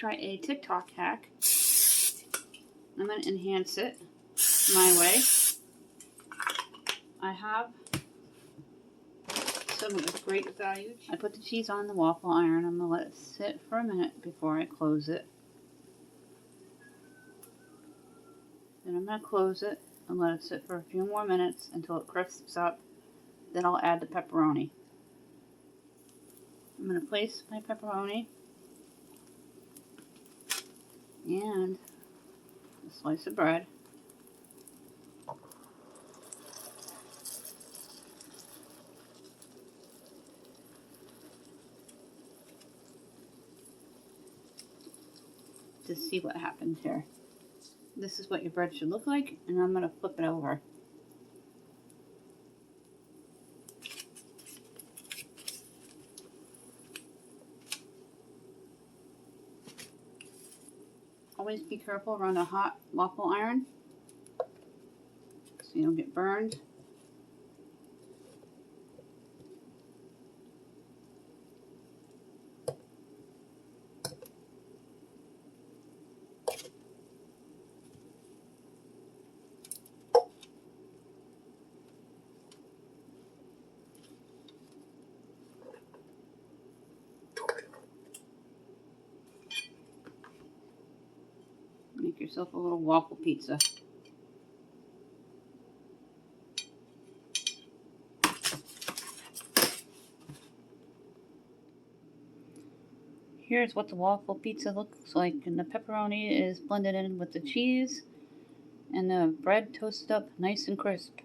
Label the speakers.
Speaker 1: try a TikTok hack. I'm going to enhance it my way. I have some of the great value. I put the cheese on the waffle iron. I'm going to let it sit for a minute before I close it. Then I'm going to close it and let it sit for a few more minutes until it crisps up. Then I'll add the pepperoni. I'm going to place my pepperoni and a slice of bread. To see what happens here. This is what your bread should look like, and I'm going to flip it over. Always be careful around a hot waffle iron so you don't get burned. Make yourself a little waffle pizza. Here's what the waffle pizza looks like, and the pepperoni is blended in with the cheese, and the bread toasted up nice and crisp.